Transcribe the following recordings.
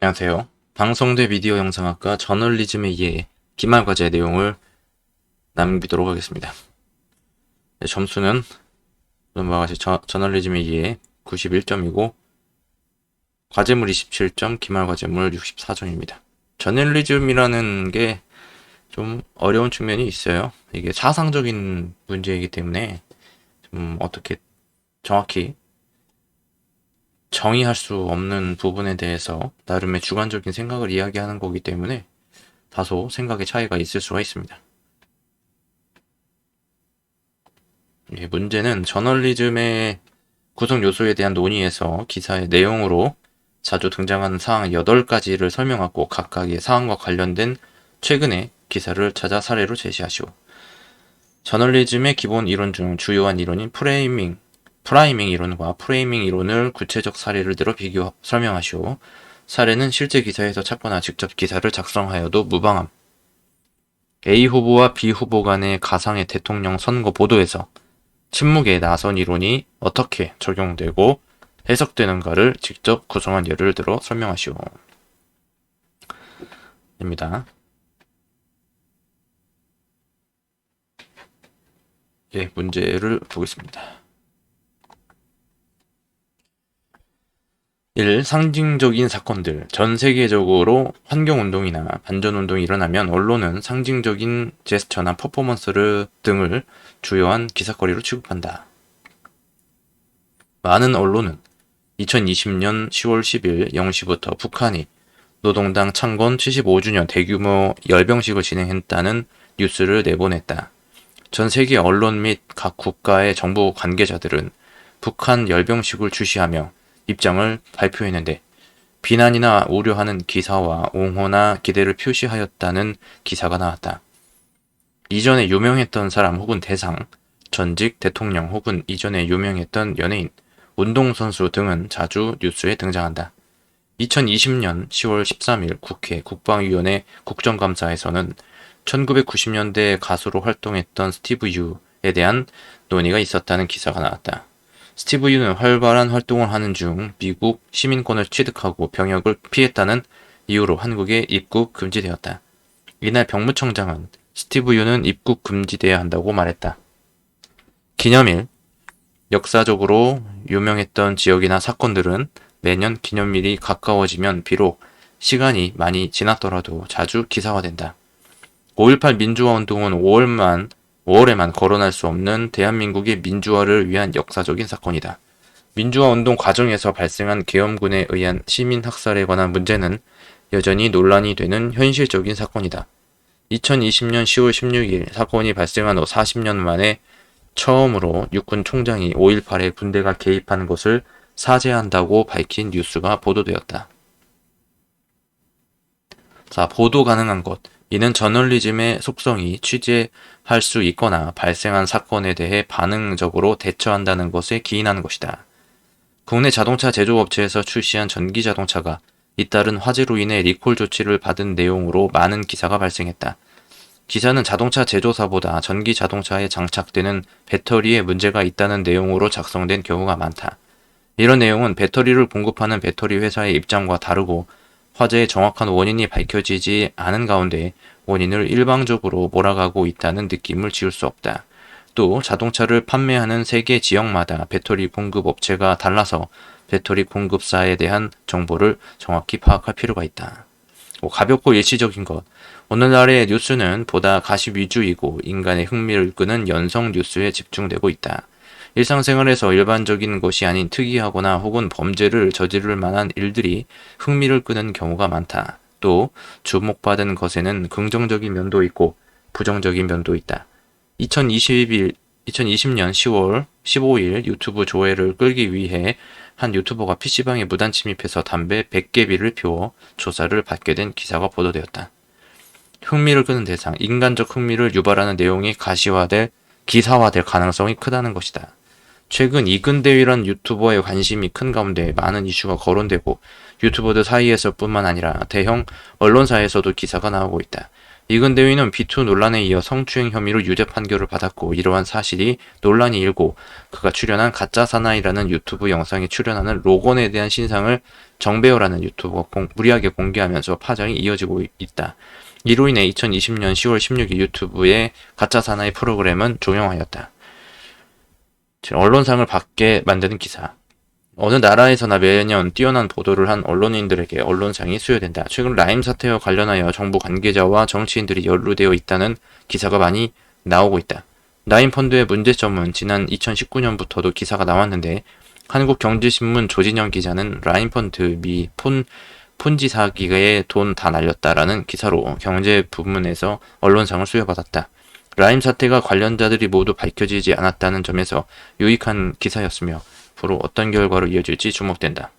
안녕하세요. 방송대 미디어 영상학과 저널리즘의 이해 기말과제 내용을 남기도록 하겠습니다. 네, 점수는 바와 같이 저널리즘의 이해 91점이고 과제물 27점, 기말과제물 64점입니다. 저널리즘이라는 게 좀 어려운 측면이 있어요. 이게 사상적인 문제이기 때문에 좀 어떻게 정확히 정의할 수 없는 부분에 대해서 나름의 주관적인 생각을 이야기하는 거기 때문에 다소 생각의 차이가 있을 수가 있습니다. 예, 문제는 저널리즘의 구성 요소에 대한 논의에서 기사의 내용으로 자주 등장하는 사항 8가지를 설명하고 각각의 사항과 관련된 최근의 기사를 찾아 사례로 제시하시오. 저널리즘의 기본 이론 중 주요한 이론인 프라이밍 이론과 프레이밍 이론을 구체적 사례를 들어 설명하시오. 사례는 실제 기사에서 찾거나 직접 기사를 작성하여도 무방함. A 후보와 B 후보 간의 가상의 대통령 선거 보도에서 침묵의 나선 이론이 어떻게 적용되고 해석되는가를 직접 구성한 예를 들어 설명하시오. 입니다. 예, 문제를 보겠습니다. 1. 상징적인 사건들. 전 세계적으로 환경운동이나 반전운동이 일어나면 언론은 상징적인 제스처나 퍼포먼스를 등을 주요한 기사거리로 취급한다. 많은 언론은 2020년 10월 10일 0시부터 북한이 노동당 창건 75주년 대규모 열병식을 진행했다는 뉴스를 내보냈다. 전 세계 언론 및 각 국가의 정부 관계자들은 북한 열병식을 주시하며 입장을 발표했는데 비난이나 우려하는 기사와 옹호나 기대를 표시하였다는 기사가 나왔다. 이전에 유명했던 사람 혹은 대상, 전직 대통령 혹은 이전에 유명했던 연예인, 운동선수 등은 자주 뉴스에 등장한다. 2020년 10월 13일 국회 국방위원회 국정감사에서는 1990년대 가수로 활동했던 스티브 유에 대한 논의가 있었다는 기사가 나왔다. 스티브 유는 활발한 활동을 하는 중 미국 시민권을 취득하고 병역을 피했다는 이유로 한국에 입국 금지되었다. 이날 병무청장은 스티브 유는 입국 금지되어야 한다고 말했다. 기념일, 역사적으로 유명했던 지역이나 사건들은 매년 기념일이 가까워지면 비록 시간이 많이 지났더라도 자주 기사화된다. 5.18 민주화 운동은 5월에만 거론할 수 없는 대한민국의 민주화를 위한 역사적인 사건이다. 민주화 운동 과정에서 발생한 계엄군에 의한 시민 학살에 관한 문제는 여전히 논란이 되는 현실적인 사건이다. 2020년 10월 16일 사건이 발생한 후 40년 만에 처음으로 육군 총장이 5.18에 군대가 개입한 것을 사죄한다고 밝힌 뉴스가 보도되었다. 자, 보도 가능한 것. 이는 저널리즘의 속성이 취재할 수 있거나 발생한 사건에 대해 반응적으로 대처한다는 것에 기인하는 것이다. 국내 자동차 제조업체에서 출시한 전기자동차가 잇따른 화재로 인해 리콜 조치를 받은 내용으로 많은 기사가 발생했다. 기사는 자동차 제조사보다 전기 자동차에 장착되는 배터리에 문제가 있다는 내용으로 작성된 경우가 많다. 이런 내용은 배터리를 공급하는 배터리 회사의 입장과 다르고 화재의 정확한 원인이 밝혀지지 않은 가운데 원인을 일방적으로 몰아가고 있다는 느낌을 지울 수 없다. 또 자동차를 판매하는 세계 지역마다 배터리 공급 업체가 달라서 배터리 공급사에 대한 정보를 정확히 파악할 필요가 있다. 가볍고 일시적인 것. 오늘날의 뉴스는 보다 가십 위주이고 인간의 흥미를 끄는 연성 뉴스에 집중되고 있다. 일상생활에서 일반적인 것이 아닌 특이하거나 혹은 범죄를 저지를 만한 일들이 흥미를 끄는 경우가 많다. 또 주목받은 것에는 긍정적인 면도 있고 부정적인 면도 있다. 2020년 10월 15일 유튜브 조회를 끌기 위해 한 유튜버가 PC방에 무단 침입해서 담배 100개비를 피워 조사를 받게 된 기사가 보도되었다. 흥미를 끄는 대상, 인간적 흥미를 유발하는 내용이 기사화될 가능성이 크다는 것이다. 최근 이근대위란 유튜버의 관심이 큰 가운데 많은 이슈가 거론되고 유튜버들 사이에서뿐만 아니라 대형 언론사에서도 기사가 나오고 있다. 이근 대위는 비투 논란에 이어 성추행 혐의로 유죄 판결을 받았고 이러한 사실이 논란이 일고 그가 출연한 가짜 사나이라는 유튜브 영상에 출연하는 로건에 대한 신상을 정배우라는 유튜버가 무리하게 공개하면서 파장이 이어지고 있다. 이로 인해 2020년 10월 16일 유튜브의 가짜 사나이 프로그램은 종영하였다. 언론상을 받게 만드는 기사. 어느 나라에서나 매년 뛰어난 보도를 한 언론인들에게 언론상이 수여된다. 최근 라임 사태와 관련하여 정부 관계자와 정치인들이 연루되어 있다는 기사가 많이 나오고 있다. 라임 펀드의 문제점은 지난 2019년부터도 기사가 나왔는데 한국경제신문 조진영 기자는 라임 펀드 미 폰지 사기에 돈 다 날렸다라는 기사로 경제 부문에서 언론상을 수여받았다. 라임 사태가 관련자들이 모두 밝혀지지 않았다는 점에서 유익한 기사였으며 앞으로 어떤 결과로 이어질지 주목된다.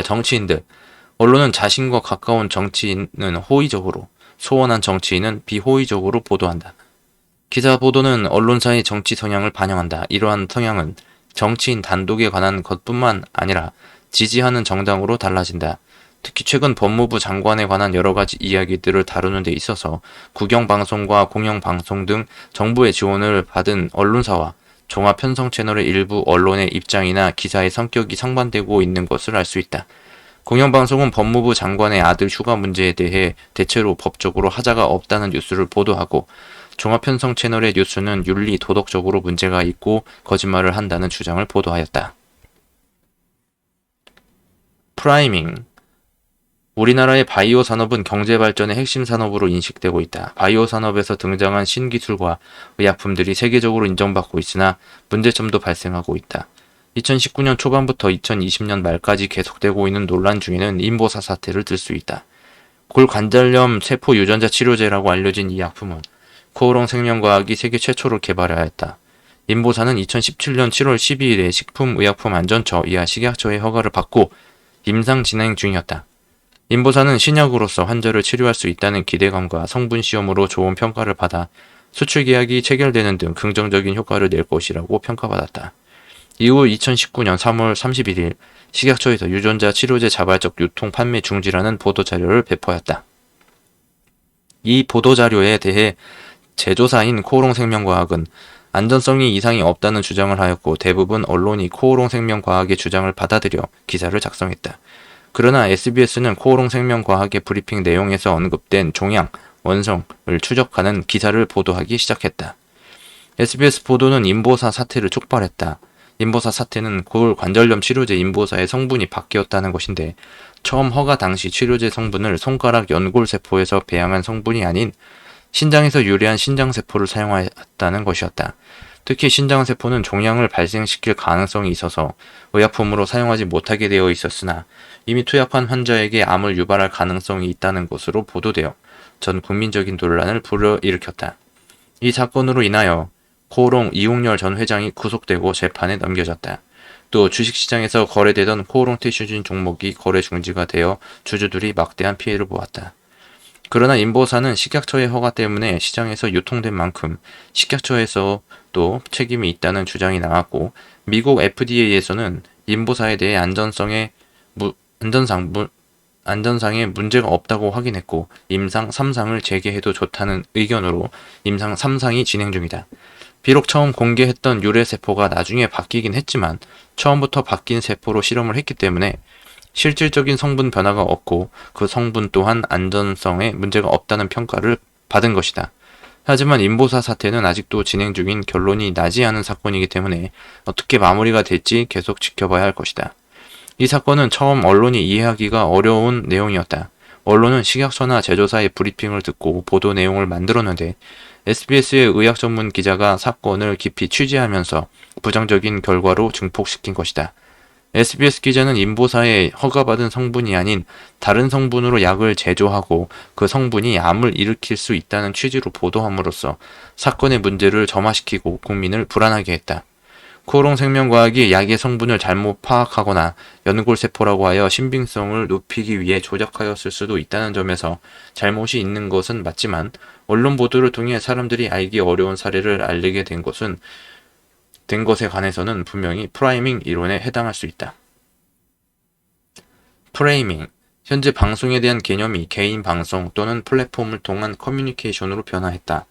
정치인들. 언론은 자신과 가까운 정치인은 호의적으로, 소원한 정치인은 비호의적으로 보도한다. 기사 보도는 언론사의 정치 성향을 반영한다. 이러한 성향은 정치인 단독에 관한 것뿐만 아니라 지지하는 정당으로 달라진다. 특히 최근 법무부 장관에 관한 여러 가지 이야기들을 다루는 데 있어서 국영방송과 공영방송 등 정부의 지원을 받은 언론사와 종합 편성 채널의 일부 언론의 입장이나 기사의 성격이 상반되고 있는 것을 알 수 있다. 공영방송은 법무부 장관의 아들 휴가 문제에 대해 대체로 법적으로 하자가 없다는 뉴스를 보도하고 종합 편성 채널의 뉴스는 윤리, 도덕적으로 문제가 있고 거짓말을 한다는 주장을 보도하였다. 프라이밍. 우리나라의 바이오 산업은 경제 발전의 핵심 산업으로 인식되고 있다. 바이오 산업에서 등장한 신기술과 의약품들이 세계적으로 인정받고 있으나 문제점도 발생하고 있다. 2019년 초반부터 2020년 말까지 계속되고 있는 논란 중에는 인보사 사태를 들 수 있다. 골관절염 세포 유전자 치료제라고 알려진 이 약품은 코오롱 생명과학이 세계 최초로 개발하였다. 인보사는 2017년 7월 12일에 식품의약품안전처 이하 식약처의 허가를 받고 임상 진행 중이었다. 인보사는 신약으로서 환자를 치료할 수 있다는 기대감과 성분 시험으로 좋은 평가를 받아 수출 계약이 체결되는 등 긍정적인 효과를 낼 것이라고 평가받았다. 이후 2019년 3월 31일 식약처에서 유전자 치료제 자발적 유통 판매 중지라는 보도자료를 배포하였다. 이 보도자료에 대해 제조사인 코오롱생명과학은 안전성이 이상이 없다는 주장을 하였고 대부분 언론이 코오롱생명과학의 주장을 받아들여 기사를 작성했다. 그러나 SBS는 코오롱생명과학의 브리핑 내용에서 언급된 종양, 원성을 추적하는 기사를 보도하기 시작했다. SBS 보도는 인보사 사태를 촉발했다. 인보사 사태는 골관절염 치료제 인보사의 성분이 바뀌었다는 것인데 처음 허가 당시 치료제 성분을 손가락 연골세포에서 배양한 성분이 아닌 신장에서 유래한 신장세포를 사용하였다는 것이었다. 특히 신장세포는 종양을 발생시킬 가능성이 있어서 의약품으로 사용하지 못하게 되어 있었으나 이미 투약한 환자에게 암을 유발할 가능성이 있다는 것으로 보도되어 전 국민적인 논란을 불러일으켰다. 이 사건으로 인하여 코오롱 이웅열 전 회장이 구속되고 재판에 넘겨졌다. 또 주식시장에서 거래되던 코오롱 티슈진 종목이 거래 중지가 되어 주주들이 막대한 피해를 보았다. 그러나 인보사는 식약처의 허가 때문에 시장에서 유통된 만큼 식약처에서도 책임이 있다는 주장이 나왔고 미국 FDA에서는 인보사에 대해 안전상에 문제가 없다고 확인했고 임상 3상을 재개해도 좋다는 의견으로 임상 3상이 진행 중이다. 비록 처음 공개했던 유래세포가 나중에 바뀌긴 했지만 처음부터 바뀐 세포로 실험을 했기 때문에 실질적인 성분 변화가 없고 그 성분 또한 안전성에 문제가 없다는 평가를 받은 것이다. 하지만 인보사 사태는 아직도 진행 중인 결론이 나지 않은 사건이기 때문에 어떻게 마무리가 될지 계속 지켜봐야 할 것이다. 이 사건은 처음 언론이 이해하기가 어려운 내용이었다. 언론은 식약처나 제조사의 브리핑을 듣고 보도 내용을 만들었는데 SBS의 의학 전문 기자가 사건을 깊이 취재하면서 부정적인 결과로 증폭시킨 것이다. SBS 기자는 인보사에 허가받은 성분이 아닌 다른 성분으로 약을 제조하고 그 성분이 암을 일으킬 수 있다는 취지로 보도함으로써 사건의 문제를 점화시키고 국민을 불안하게 했다. 코오롱생명과학이 약의 성분을 잘못 파악하거나 연골세포라고 하여 신빙성을 높이기 위해 조작하였을 수도 있다는 점에서 잘못이 있는 것은 맞지만 언론 보도를 통해 사람들이 알기 어려운 사례를 알리게 된 것에 관해서는 분명히 프라이밍 이론에 해당할 수 있다. 프레이밍. 현재 방송에 대한 개념이 개인 방송 또는 플랫폼을 통한 커뮤니케이션으로 변화했다.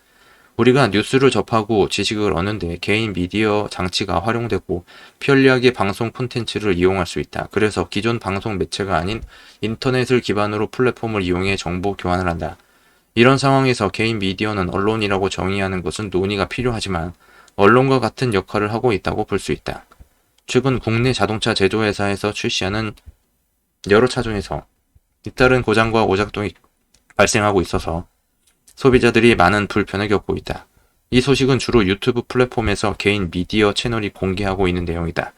우리가 뉴스를 접하고 지식을 얻는데 개인 미디어 장치가 활용되고 편리하게 방송 콘텐츠를 이용할 수 있다. 그래서 기존 방송 매체가 아닌 인터넷을 기반으로 플랫폼을 이용해 정보 교환을 한다. 이런 상황에서 개인 미디어는 언론이라고 정의하는 것은 논의가 필요하지만 언론과 같은 역할을 하고 있다고 볼 수 있다. 최근 국내 자동차 제조회사에서 출시하는 여러 차 중에서 잇따른 고장과 오작동이 발생하고 있어서 소비자들이 많은 불편을 겪고 있다. 이 소식은 주로 유튜브 플랫폼에서 개인 미디어 채널이 공개하고 있는 내용이다.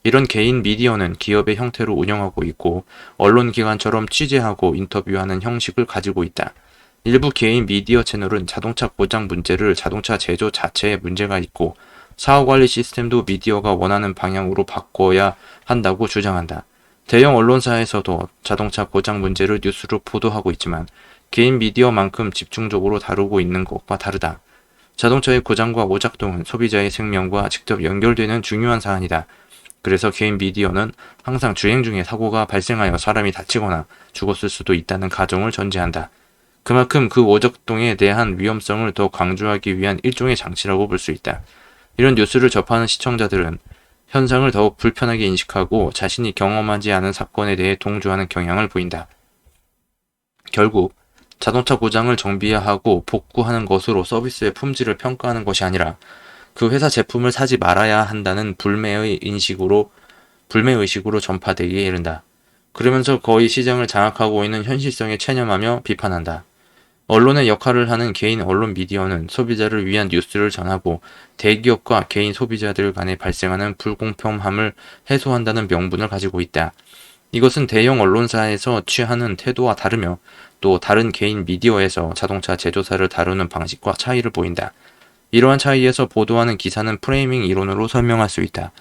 이런 개인 미디어는 기업의 형태로 운영하고 있고 언론기관처럼 취재하고 인터뷰하는 형식을 가지고 있다. 일부 개인 미디어 채널은 자동차 고장 문제를 자동차 제조 자체에 문제가 있고 사후관리 시스템도 미디어가 원하는 방향으로 바꿔야 한다고 주장한다. 대형 언론사에서도 자동차 고장 문제를 뉴스로 보도하고 있지만 개인 미디어만큼 집중적으로 다루고 있는 것과 다르다. 자동차의 고장과 오작동은 소비자의 생명과 직접 연결되는 중요한 사안이다. 그래서 개인 미디어는 항상 주행 중에 사고가 발생하여 사람이 다치거나 죽었을 수도 있다는 가정을 전제한다. 그만큼 그 오작동에 대한 위험성을 더 강조하기 위한 일종의 장치라고 볼 수 있다. 이런 뉴스를 접하는 시청자들은 현상을 더욱 불편하게 인식하고 자신이 경험하지 않은 사건에 대해 동조하는 경향을 보인다. 결국 자동차 고장을 정비하고 복구하는 것으로 서비스의 품질을 평가하는 것이 아니라 그 회사 제품을 사지 말아야 한다는 불매의식으로 전파되기에 이른다. 그러면서 거의 시장을 장악하고 있는 현실성에 체념하며 비판한다. 언론의 역할을 하는 개인 언론 미디어는 소비자를 위한 뉴스를 전하고 대기업과 개인 소비자들 간에 발생하는 불공평함을 해소한다는 명분을 가지고 있다. 이것은 대형 언론사에서 취하는 태도와 다르며 또 다른 개인 미디어에서 자동차 제조사를 다루는 방식과 차이를 보인다. 이러한 차이에서 보도하는 기사는 프레이밍 이론으로 설명할 수 있다.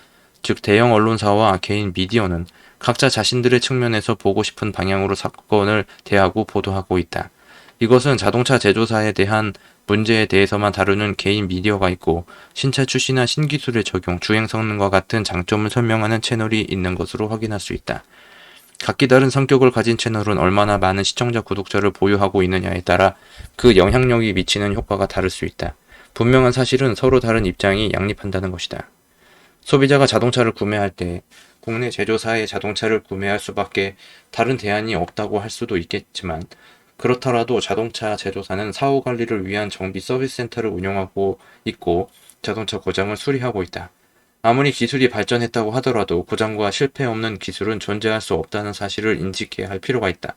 즉 대형 언론사와 개인 미디어는 각자 자신들의 측면에서 보고 싶은 방향으로 사건을 대하고 보도하고 있다. 이것은 자동차 제조사에 대한 문제에 대해서만 다루는 개인 미디어가 있고 신차 출시나 신기술의 적용, 주행 성능과 같은 장점을 설명하는 채널이 있는 것으로 확인할 수 있다. 각기 다른 성격을 가진 채널은 얼마나 많은 시청자 구독자를 보유하고 있느냐에 따라 그 영향력이 미치는 효과가 다를 수 있다. 분명한 사실은 서로 다른 입장이 양립한다는 것이다. 소비자가 자동차를 구매할 때 국내 제조사의 자동차를 구매할 수밖에 다른 대안이 없다고 할 수도 있겠지만 그렇더라도 자동차 제조사는 사후관리를 위한 정비 서비스 센터를 운영하고 있고 자동차 고장을 수리하고 있다. 아무리 기술이 발전했다고 하더라도 고장과 실패 없는 기술은 존재할 수 없다는 사실을 인식해야 할 필요가 있다.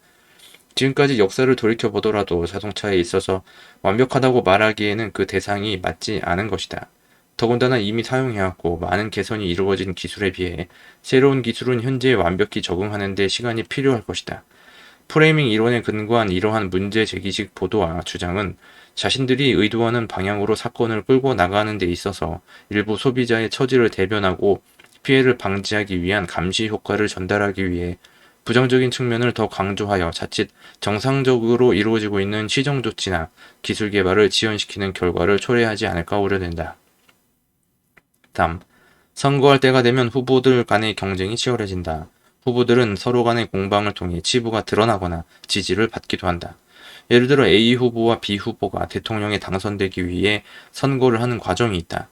지금까지 역사를 돌이켜보더라도 자동차에 있어서 완벽하다고 말하기에는 그 대상이 맞지 않은 것이다. 더군다나 이미 사용해왔고 많은 개선이 이루어진 기술에 비해 새로운 기술은 현재에 완벽히 적응하는 데 시간이 필요할 것이다. 프레이밍 이론에 근거한 이러한 문제 제기식 보도와 주장은 자신들이 의도하는 방향으로 사건을 끌고 나가는 데 있어서 일부 소비자의 처지를 대변하고 피해를 방지하기 위한 감시 효과를 전달하기 위해 부정적인 측면을 더 강조하여 자칫 정상적으로 이루어지고 있는 시정 조치나 기술 개발을 지연시키는 결과를 초래하지 않을까 우려된다. 다음, 선거할 때가 되면 후보들 간의 경쟁이 치열해진다. 후보들은 서로 간의 공방을 통해 치부가 드러나거나 지지를 받기도 한다. 예를 들어 A 후보와 B 후보가 대통령에 당선되기 위해 선거를 하는 과정이 있다.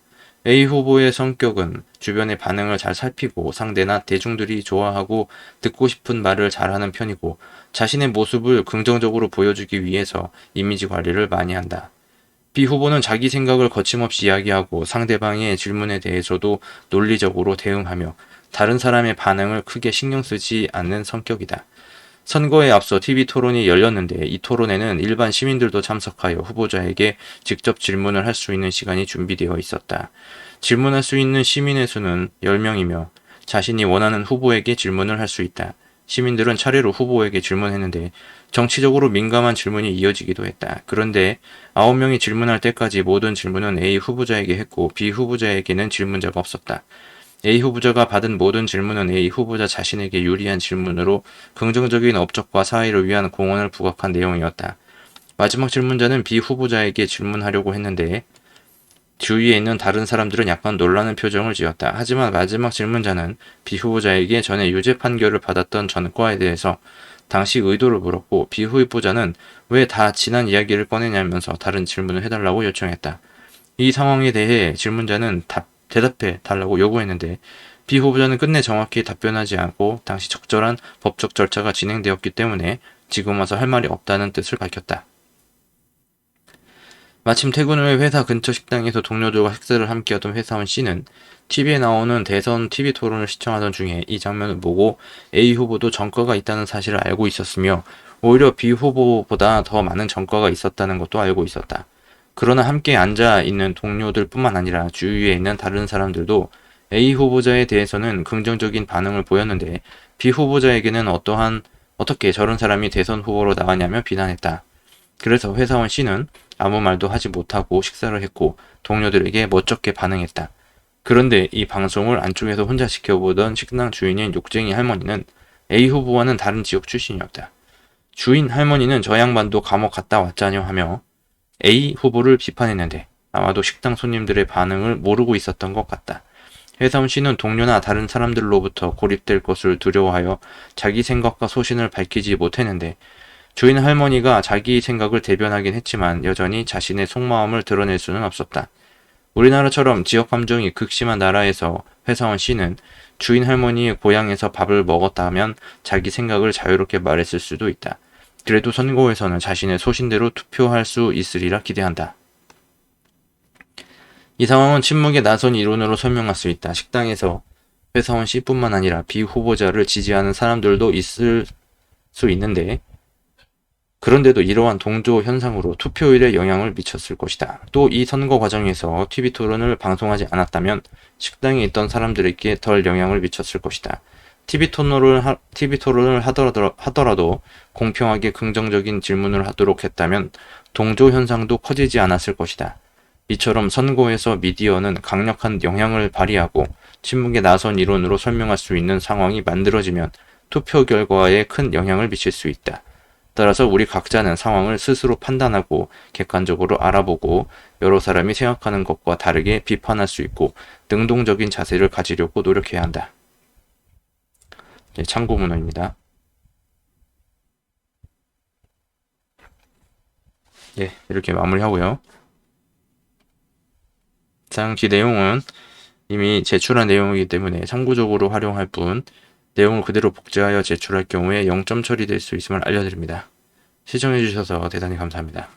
A 후보의 성격은 주변의 반응을 잘 살피고 상대나 대중들이 좋아하고 듣고 싶은 말을 잘하는 편이고 자신의 모습을 긍정적으로 보여주기 위해서 이미지 관리를 많이 한다. B 후보는 자기 생각을 거침없이 이야기하고 상대방의 질문에 대해서도 논리적으로 대응하며 다른 사람의 반응을 크게 신경 쓰지 않는 성격이다. 선거에 앞서 TV 토론이 열렸는데 이 토론에는 일반 시민들도 참석하여 후보자에게 직접 질문을 할 수 있는 시간이 준비되어 있었다. 질문할 수 있는 시민의 수는 10명이며 자신이 원하는 후보에게 질문을 할 수 있다. 시민들은 차례로 후보에게 질문했는데 정치적으로 민감한 질문이 이어지기도 했다. 그런데 9명이 질문할 때까지 모든 질문은 A 후보자에게 했고 B 후보자에게는 질문자가 없었다. A 후보자가 받은 모든 질문은 A 후보자 자신에게 유리한 질문으로 긍정적인 업적과 사회를 위한 공헌을 부각한 내용이었다. 마지막 질문자는 B 후보자에게 질문하려고 했는데 주위에 있는 다른 사람들은 약간 놀라는 표정을 지었다. 하지만 마지막 질문자는 B 후보자에게 전에 유죄 판결을 받았던 전과에 대해서 당시 의도를 물었고 비후보자는 왜 다 지난 이야기를 꺼내냐면서 다른 질문을 해달라고 요청했다. 이 상황에 대해 질문자는 대답해 달라고 요구했는데 비후보자는 끝내 정확히 답변하지 않고 당시 적절한 법적 절차가 진행되었기 때문에 지금 와서 할 말이 없다는 뜻을 밝혔다. 마침 퇴근 후에 회사 근처 식당에서 동료들과 식사를 함께하던 회사원 C는 TV에 나오는 대선 TV 토론을 시청하던 중에 이 장면을 보고 A 후보도 전과가 있다는 사실을 알고 있었으며 오히려 B 후보보다 더 많은 전과가 있었다는 것도 알고 있었다. 그러나 함께 앉아 있는 동료들 뿐만 아니라 주위에 있는 다른 사람들도 A 후보자에 대해서는 긍정적인 반응을 보였는데 B 후보자에게는 어떻게 저런 사람이 대선 후보로 나왔냐며 비난했다. 그래서 회사원 C는 아무 말도 하지 못하고 식사를 했고 동료들에게 멋쩍게 반응했다. 그런데 이 방송을 안쪽에서 혼자 지켜보던 식당 주인인 욕쟁이 할머니는 A 후보와는 다른 지역 출신이었다. 주인 할머니는 저 양반도 감옥 갔다 왔자뇨 하며 A 후보를 비판했는데 아마도 식당 손님들의 반응을 모르고 있었던 것 같다. 회사원 C는 동료나 다른 사람들로부터 고립될 것을 두려워하여 자기 생각과 소신을 밝히지 못했는데 주인 할머니가 자기 생각을 대변하긴 했지만 여전히 자신의 속마음을 드러낼 수는 없었다. 우리나라처럼 지역 감정이 극심한 나라에서 회사원 C는 주인 할머니의 고향에서 밥을 먹었다면 자기 생각을 자유롭게 말했을 수도 있다. 그래도 선거에서는 자신의 소신대로 투표할 수 있으리라 기대한다. 이 상황은 침묵의 나선 이론으로 설명할 수 있다. 식당에서 회사원 C뿐만 아니라 B 후보자를 지지하는 사람들도 있을 수 있는데 그런데도 이러한 동조 현상으로 투표율에 영향을 미쳤을 것이다. 또 이 선거 과정에서 TV 토론을 방송하지 않았다면 식당에 있던 사람들에게 덜 영향을 미쳤을 것이다. TV 토론을 하더라도 공평하게 긍정적인 질문을 하도록 했다면 동조 현상도 커지지 않았을 것이다. 이처럼 선거에서 미디어는 강력한 영향을 발휘하고 침묵의 나선 이론으로 설명할 수 있는 상황이 만들어지면 투표 결과에 큰 영향을 미칠 수 있다. 따라서 우리 각자는 상황을 스스로 판단하고 객관적으로 알아보고 여러 사람이 생각하는 것과 다르게 비판할 수 있고 능동적인 자세를 가지려고 노력해야 한다. 참고 문헌입니다. 이렇게 마무리하고요. 당시 내용은 이미 제출한 내용이기 때문에 참고적으로 활용할 뿐 내용을 그대로 복제하여 제출할 경우에 0점 처리될 수 있음을 알려드립니다. 시청해주셔서 대단히 감사합니다.